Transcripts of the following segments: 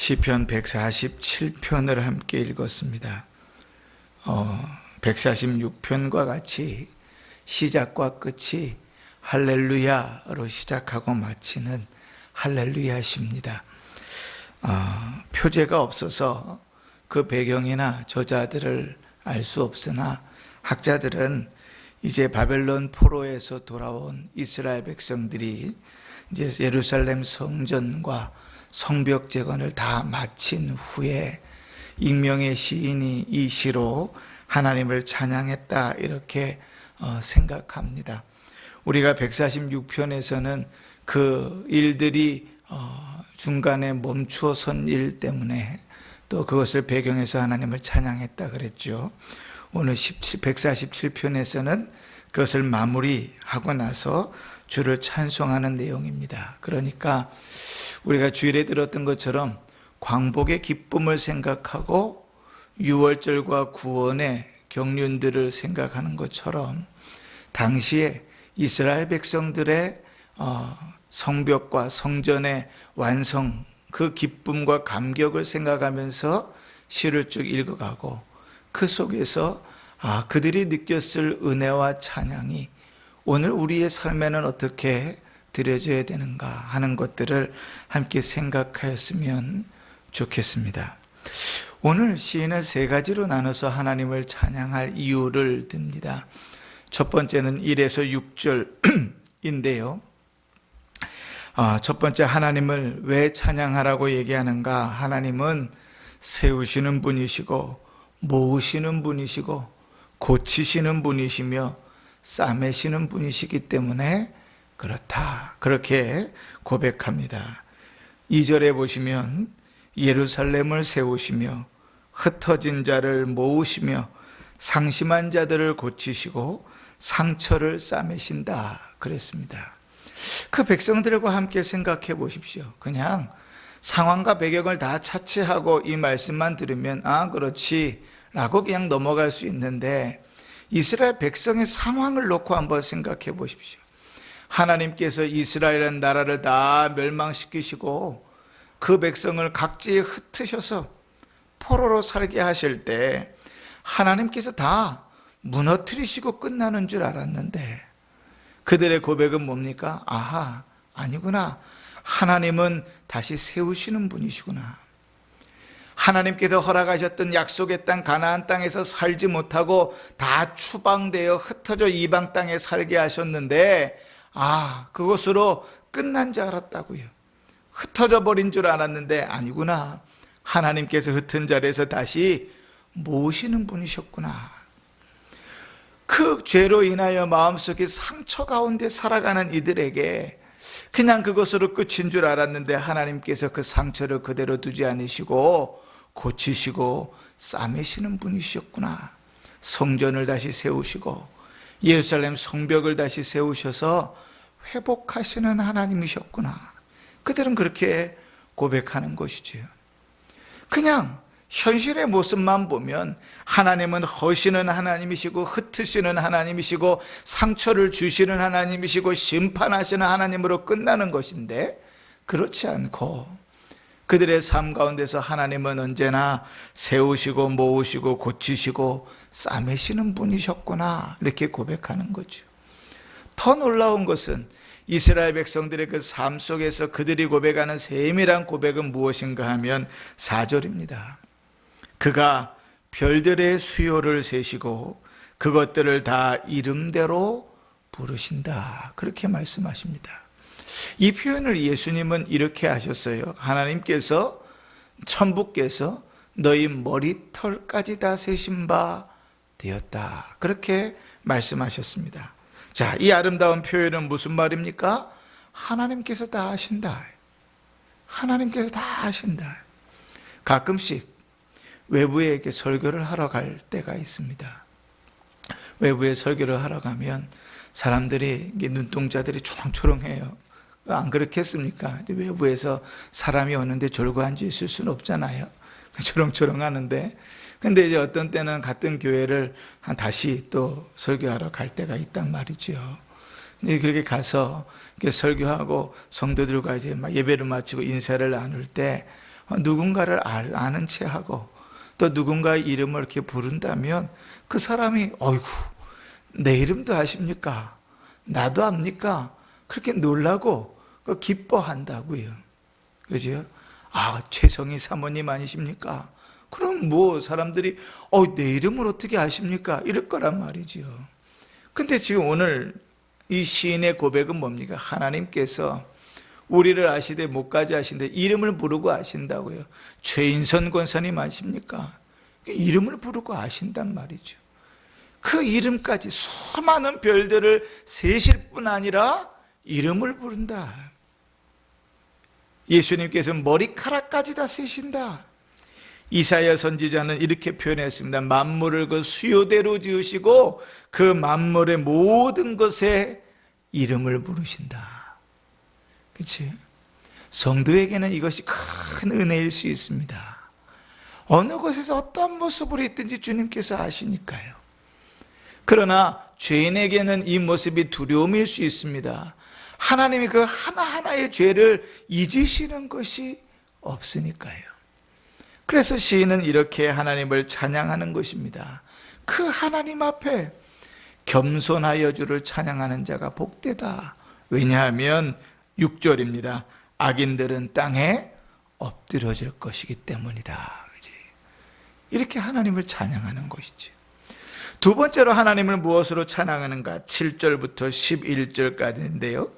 시편 147편을 함께 읽었습니다. 146편과 같이 시작과 끝이 할렐루야로 시작하고 마치는 할렐루야십니다. 표제가 없어서 그 배경이나 저자들을 알 수 없으나 학자들은 이제 바벨론 포로에서 돌아온 이스라엘 백성들이 이제 예루살렘 성전과 성벽 재건을 다 마친 후에 익명의 시인이 이 시로 하나님을 찬양했다 이렇게 생각합니다. 우리가 146편에서는 그 일들이 중간에 멈추어 선 일 때문에 또 그것을 배경해서 하나님을 찬양했다 그랬죠. 오늘 147편에서는 그것을 마무리하고 나서 주를 찬송하는 내용입니다. 그러니까 우리가 주일에 들었던 것처럼 광복의 기쁨을 생각하고 유월절과 구원의 경륜들을 생각하는 것처럼 당시에 이스라엘 백성들의 성벽과 성전의 완성, 그 기쁨과 감격을 생각하면서 시를 쭉 읽어가고 그 속에서 그들이 느꼈을 은혜와 찬양이 오늘 우리의 삶에는 어떻게 드려져야 되는가 하는 것들을 함께 생각하였으면 좋겠습니다. 오늘 시인은 세 가지로 나눠서 하나님을 찬양할 이유를 듭니다. 첫 번째는 1에서 6절인데요. 첫 번째, 하나님을 왜 찬양하라고 얘기하는가? 하나님은 세우시는 분이시고 모으시는 분이시고 고치시는 분이시며 싸매시는 분이시기 때문에 그렇다, 그렇게 고백합니다. 2절에 보시면 예루살렘을 세우시며 흩어진 자를 모으시며 상심한 자들을 고치시고 상처를 싸매신다 그랬습니다. 그 백성들과 함께 생각해 보십시오. 그냥 상황과 배경을 다 차치하고 이 말씀만 들으면 그렇지 라고 그냥 넘어갈 수 있는데 이스라엘 백성의 상황을 놓고 한번 생각해 보십시오. 하나님께서 이스라엘은 나라를 다 멸망시키시고 그 백성을 각지에 흩으셔서 포로로 살게 하실 때 하나님께서 다 무너뜨리시고 끝나는 줄 알았는데 그들의 고백은 뭡니까? 아니구나. 하나님은 다시 세우시는 분이시구나. 하나님께서 허락하셨던 약속의 땅 가나안 땅에서 살지 못하고 다 추방되어 흩어져 이방 땅에 살게 하셨는데 그것으로 끝난 줄 알았다고요. 흩어져 버린 줄 알았는데 아니구나. 하나님께서 흩은 자리에서 다시 모으시는 분이셨구나. 그 죄로 인하여 마음속에 상처 가운데 살아가는 이들에게 그냥 그것으로 끝인 줄 알았는데 하나님께서 그 상처를 그대로 두지 않으시고 고치시고 싸매시는 분이셨구나. 성전을 다시 세우시고 예루살렘 성벽을 다시 세우셔서 회복하시는 하나님이셨구나. 그들은 그렇게 고백하는 것이지요. 그냥 현실의 모습만 보면 하나님은 허시는 하나님이시고 흩으시는 하나님이시고 상처를 주시는 하나님이시고 심판하시는 하나님으로 끝나는 것인데 그렇지 않고 그들의 삶 가운데서 하나님은 언제나 세우시고 모으시고 고치시고 싸매시는 분이셨구나 이렇게 고백하는 거죠. 더 놀라운 것은 이스라엘 백성들의 그 삶 속에서 그들이 고백하는 세밀한 고백은 무엇인가 하면 4절입니다. 그가 별들의 수요를 세시고 그것들을 다 이름대로 부르신다 그렇게 말씀하십니다. 이 표현을 예수님은 이렇게 하셨어요. 하나님께서 천부께서 너희 머리털까지 다 세신 바 되었다 그렇게 말씀하셨습니다. 자, 이 아름다운 표현은 무슨 말입니까? 하나님께서 다 하신다. 하나님께서 다 하신다. 가끔씩 외부에 이렇게 설교를 하러 갈 때가 있습니다. 외부에 설교를 하러 가면 사람들이 눈동자들이 초롱초롱해요. 안 그렇겠습니까? 외부에서 사람이 오는데 졸고 앉아 있을 수는 없잖아요. 초롱초롱 하는데. 근데 이제 어떤 때는 같은 교회를 다시 또 설교하러 갈 때가 있단 말이죠. 그렇게 가서 설교하고 성도들과 이제 막 예배를 마치고 인사를 나눌 때 누군가를 아는 채 하고 또 누군가의 이름을 이렇게 부른다면 그 사람이 어이구 내 이름도 아십니까? 나도 압니까? 그렇게 놀라고 기뻐한다고요. 그죠? 아, 최성희 사모님 아니십니까? 그럼 뭐 사람들이 내 이름을 어떻게 아십니까? 이럴 거란 말이죠. 근데 지금 오늘 이 시인의 고백은 뭡니까? 하나님께서 우리를 아시되 못까지 아신데 이름을 부르고 아신다고요. 최인선 권사님 아십니까? 이름을 부르고 아신단 말이죠. 그 이름까지 수많은 별들을 세실 뿐 아니라 이름을 부른다. 예수님께서 머리카락까지 다 세신다. 이사야 선지자는 이렇게 표현했습니다. 만물을 그 수요대로 지으시고 그 만물의 모든 것에 이름을 부르신다. 그렇지? 성도에게는 이것이 큰 은혜일 수 있습니다. 어느 곳에서 어떤 모습으로 있든지 주님께서 아시니까요. 그러나 죄인에게는 이 모습이 두려움일 수 있습니다. 하나님이 그 하나하나의 죄를 잊으시는 것이 없으니까요. 그래서 시인은 이렇게 하나님을 찬양하는 것입니다. 그 하나님 앞에 겸손하여 주를 찬양하는 자가 복되다. 왜냐하면 6절입니다. 악인들은 땅에 엎드려질 것이기 때문이다. 이렇게 하나님을 찬양하는 것이죠. 두 번째로 하나님을 무엇으로 찬양하는가? 7절부터 11절까지인데요.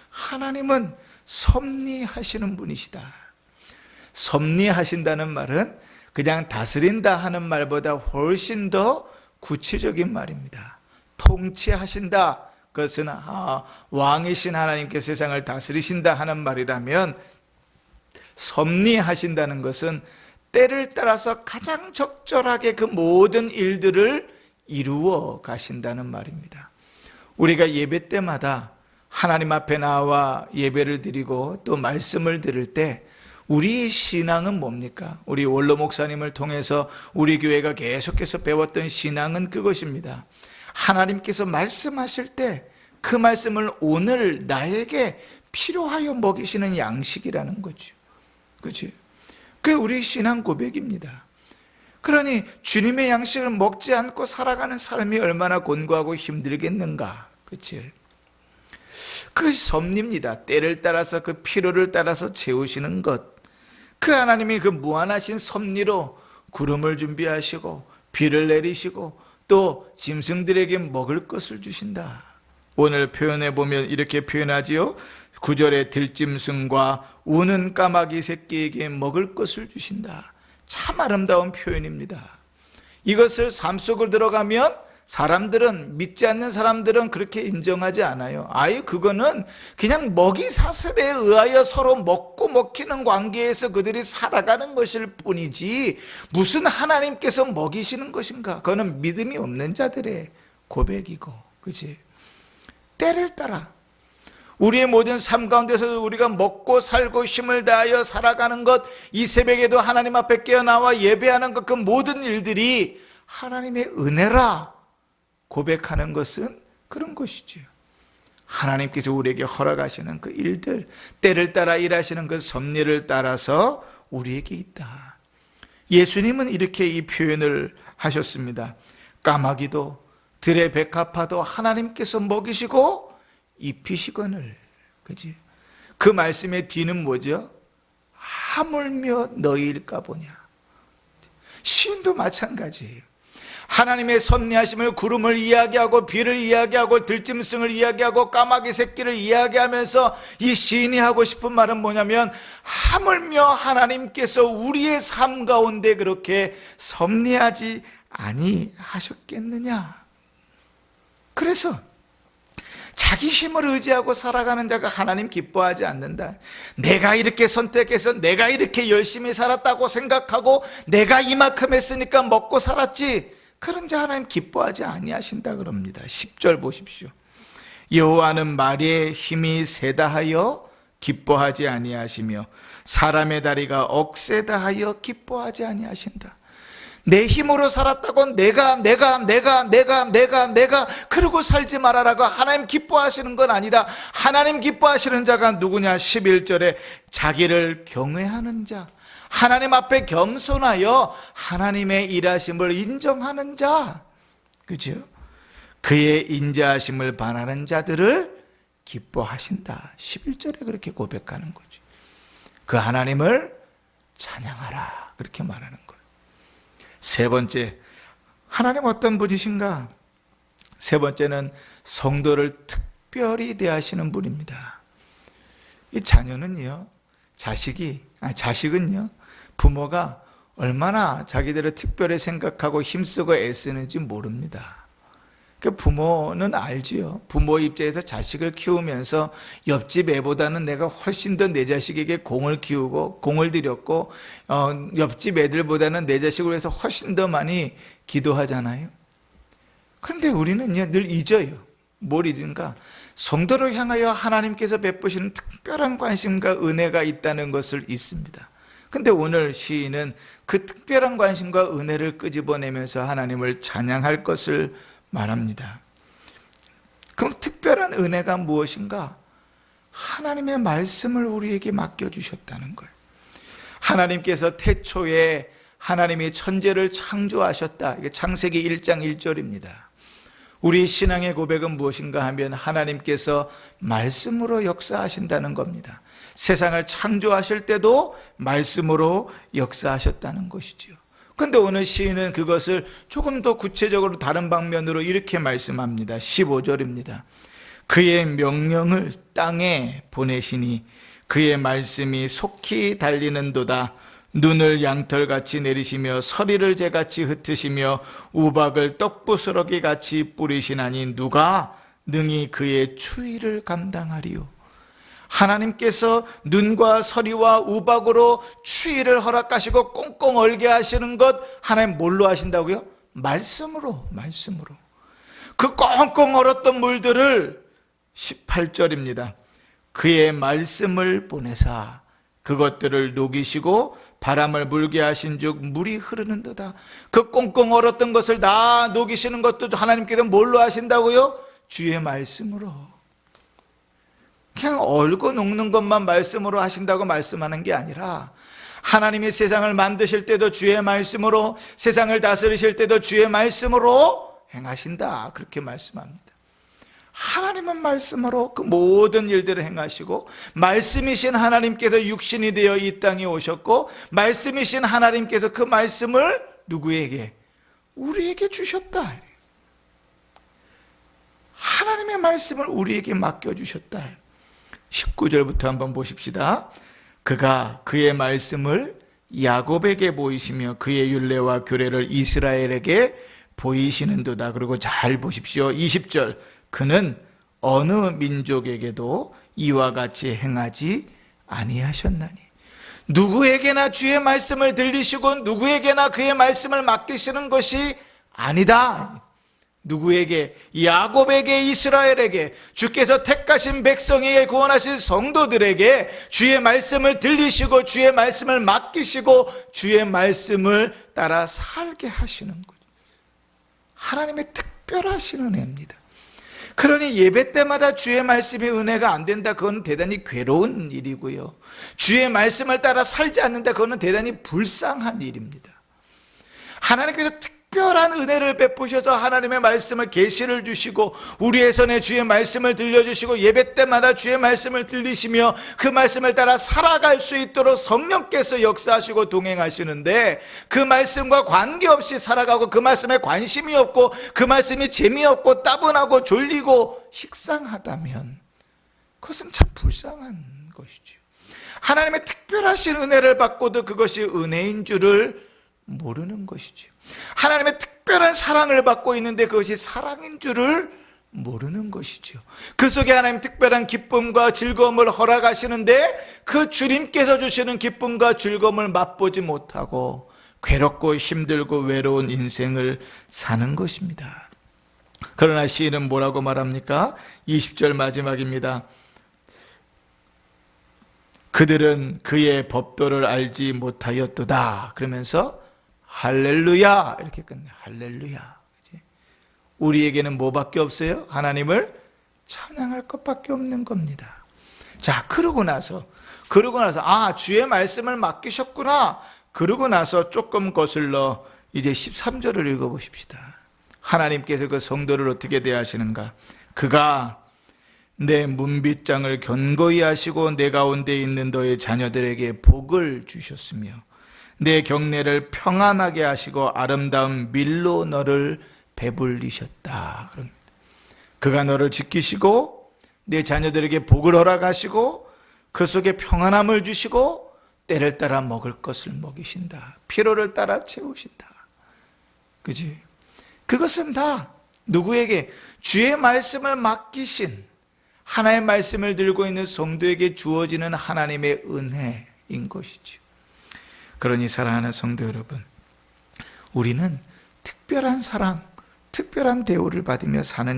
하나님은 섭리하시는 분이시다. 섭리하신다는 말은 그냥 다스린다 하는 말보다 훨씬 더 구체적인 말입니다. 통치하신다. 그것은 왕이신 하나님께서 세상을 다스리신다 하는 말이라면, 섭리하신다는 것은 때를 따라서 가장 적절하게 그 모든 일들을 이루어 가신다는 말입니다. 우리가 예배 때마다 하나님 앞에 나와 예배를 드리고 또 말씀을 들을 때 우리의 신앙은 뭡니까? 우리 원로 목사님을 통해서 우리 교회가 계속해서 배웠던 신앙은 그것입니다. 하나님께서 말씀하실 때 그 말씀을 오늘 나에게 필요하여 먹이시는 양식이라는 거죠. 그렇지? 그게 우리 신앙 고백입니다. 그러니 주님의 양식을 먹지 않고 살아가는 삶이 얼마나 곤고하고 힘들겠는가. 그렇지? 그것이 섭리입니다. 때를 따라서 그 필요를 따라서 채우시는 것. 그 하나님이 그 무한하신 섭리로 구름을 준비하시고 비를 내리시고 또 짐승들에게 먹을 것을 주신다. 오늘 표현해 보면 이렇게 표현하지요. 9절에 들짐승과 우는 까마귀 새끼에게 먹을 것을 주신다. 참 아름다운 표현입니다. 이것을 삶 속으로 들어가면 사람들은, 믿지 않는 사람들은 그렇게 인정하지 않아요. 아예 그거는 그냥 먹이 사슬에 의하여 서로 먹고 먹히는 관계에서 그들이 살아가는 것일 뿐이지 무슨 하나님께서 먹이시는 것인가? 그거는 믿음이 없는 자들의 고백이고, 그치? 때를 따라 우리의 모든 삶 가운데서 우리가 먹고 살고 힘을 다하여 살아가는 것, 이 새벽에도 하나님 앞에 깨어나와 예배하는 것, 그 모든 일들이 하나님의 은혜라 고백하는 것은 그런 것이죠. 하나님께서 우리에게 허락하시는 그 일들, 때를 따라 일하시는 그 섭리를 따라서 우리에게 있다. 예수님은 이렇게 이 표현을 하셨습니다. 까마귀도 들의 백합화도 하나님께서 먹이시고 입히시거늘. 그지? 그 말씀의 뒤는 뭐죠? 하물며 너희일까 보냐. 시인도 마찬가지예요. 하나님의 섭리하심을 구름을 이야기하고 비를 이야기하고 들짐승을 이야기하고 까마귀 새끼를 이야기하면서 이 시인이 하고 싶은 말은 뭐냐면, 하물며 하나님께서 우리의 삶 가운데 그렇게 섭리하지 아니하셨겠느냐. 그래서 자기 힘을 의지하고 살아가는 자가 하나님 기뻐하지 않는다. 내가 이렇게 선택해서 내가 이렇게 열심히 살았다고 생각하고 내가 이만큼 했으니까 먹고 살았지, 그런 자 하나님 기뻐하지 아니하신다 그럽니다. 10절 보십시오. 여호와는 말의 힘이 세다 하여 기뻐하지 아니하시며 사람의 다리가 억세다 하여 기뻐하지 아니하신다. 내 힘으로 살았다고 내가 그러고 살지 말아라고 하나님 기뻐하시는 건 아니다. 하나님 기뻐하시는 자가 누구냐? 11절에 자기를 경외하는 자, 하나님 앞에 겸손하여 하나님의 일하심을 인정하는 자, 그죠? 그의 인자하심을 바라는 자들을 기뻐하신다. 11절에 그렇게 고백하는 거죠. 그 하나님을 찬양하라, 그렇게 말하는 거예요. 세 번째, 하나님 어떤 분이신가? 세 번째는 성도를 특별히 대하시는 분입니다. 이 자녀는요, 자식은요, 부모가 얼마나 자기들을 특별히 생각하고 힘쓰고 애쓰는지 모릅니다. 그 부모는 알지요. 부모 입장에서 자식을 키우면서 옆집 애보다는 내가 훨씬 더 내 자식에게 공을 키우고 공을 들였고, 옆집 애들보다는 내 자식을 위해서 훨씬 더 많이 기도하잖아요. 그런데 우리는요, 늘 잊어요. 뭘 잊은가? 성도를 향하여 하나님께서 베푸시는 특별한 관심과 은혜가 있다는 것을 잊습니다. 근데 오늘 시인은 그 특별한 관심과 은혜를 끄집어내면서 하나님을 찬양할 것을 말합니다. 그럼 특별한 은혜가 무엇인가? 하나님의 말씀을 우리에게 맡겨주셨다는 거예요. 하나님께서 태초에 하나님이 천지를 창조하셨다. 이게 창세기 1장 1절입니다. 우리 신앙의 고백은 무엇인가 하면 하나님께서 말씀으로 역사하신다는 겁니다. 세상을 창조하실 때도 말씀으로 역사하셨다는 것이죠. 그런데 오늘 시인은 그것을 조금 더 구체적으로 다른 방면으로 이렇게 말씀합니다. 15절입니다. 그의 명령을 땅에 보내시니 그의 말씀이 속히 달리는도다. 눈을 양털같이 내리시며 서리를 재같이 흩으시며 우박을 떡부스러기같이 뿌리시나니 누가 능히 그의 추위를 감당하리요. 하나님께서 눈과 서리와 우박으로 추위를 허락하시고 꽁꽁 얼게 하시는 것, 하나님 뭘로 하신다고요? 말씀으로. 그 꽁꽁 얼었던 물들을 18절입니다. 그의 말씀을 보내사 그것들을 녹이시고 바람을 불게 하신 즉 물이 흐르는도다. 그 꽁꽁 얼었던 것을 다 녹이시는 것도 하나님께서 뭘로 하신다고요? 주의 말씀으로. 그냥 얼고 녹는 것만 말씀으로 하신다고 말씀하는 게 아니라 하나님이 세상을 만드실 때도 주의 말씀으로, 세상을 다스리실 때도 주의 말씀으로 행하신다, 그렇게 말씀합니다. 하나님은 말씀으로 그 모든 일들을 행하시고, 말씀이신 하나님께서 육신이 되어 이 땅에 오셨고, 말씀이신 하나님께서 그 말씀을 누구에게? 우리에게 주셨다. 하나님의 말씀을 우리에게 맡겨주셨다. 19절부터 한번 보십시다. 그가 그의 말씀을 야곱에게 보이시며 그의 율례와 규례를 이스라엘에게 보이시는도다. 그리고 잘 보십시오. 20절. 그는 어느 민족에게도 이와 같이 행하지 아니하셨나니. 누구에게나 주의 말씀을 들리시고 누구에게나 그의 말씀을 맡기시는 것이 아니다. 누구에게? 야곱에게, 이스라엘에게, 주께서 택하신 백성에게, 구원하신 성도들에게 주의 말씀을 들리시고 주의 말씀을 맡기시고 주의 말씀을 따라 살게 하시는 거죠. 하나님의 특별하신 은혜입니다. 그러니 예배 때마다 주의 말씀이 은혜가 안 된다, 그건 대단히 괴로운 일이고요. 주의 말씀을 따라 살지 않는다, 그거는 대단히 불쌍한 일입니다. 하나님께서 특별한 은혜를 베푸셔서 하나님의 말씀을 계시를 주시고 우리의 손에 주의 말씀을 들려주시고 예배 때마다 주의 말씀을 들리시며 그 말씀을 따라 살아갈 수 있도록 성령께서 역사하시고 동행하시는데, 그 말씀과 관계없이 살아가고 그 말씀에 관심이 없고 그 말씀이 재미없고 따분하고 졸리고 식상하다면 그것은 참 불쌍한 것이죠. 하나님의 특별하신 은혜를 받고도 그것이 은혜인 줄을 모르는 것이죠. 하나님의 특별한 사랑을 받고 있는데 그것이 사랑인 줄을 모르는 것이죠. 그 속에 하나님 특별한 기쁨과 즐거움을 허락하시는데 그 주님께서 주시는 기쁨과 즐거움을 맛보지 못하고 괴롭고 힘들고 외로운 인생을 사는 것입니다. 그러나 시인은 뭐라고 말합니까? 20절 마지막입니다. 그들은 그의 법도를 알지 못하였도다. 그러면서 할렐루야 이렇게 끝내. 할렐루야. 우리에게는 뭐밖에 없어요? 하나님을 찬양할 것밖에 없는 겁니다. 자, 그러고 나서 그러고 나서 주의 말씀을 맡기셨구나. 그러고 나서 조금 거슬러 이제 13절을 읽어보십시다. 하나님께서 그 성도를 어떻게 대하시는가? 그가 내 문빗장을 견고히 하시고 내 가운데 있는 너의 자녀들에게 복을 주셨으며 내 경내를 평안하게 하시고 아름다운 밀로 너를 배불리셨다. 그럽니다. 그가 너를 지키시고 내 자녀들에게 복을 허락하시고 그 속에 평안함을 주시고 때를 따라 먹을 것을 먹이신다. 필요를 따라 채우신다. 그지? 그것은 다 누구에게? 주의 말씀을 맡기신 하나의 말씀을 들고 있는 성도에게 주어지는 하나님의 은혜인 것이죠. 그러니 사랑하는 성도 여러분, 우리는 특별한 사랑, 특별한 대우를 받으며 사는 자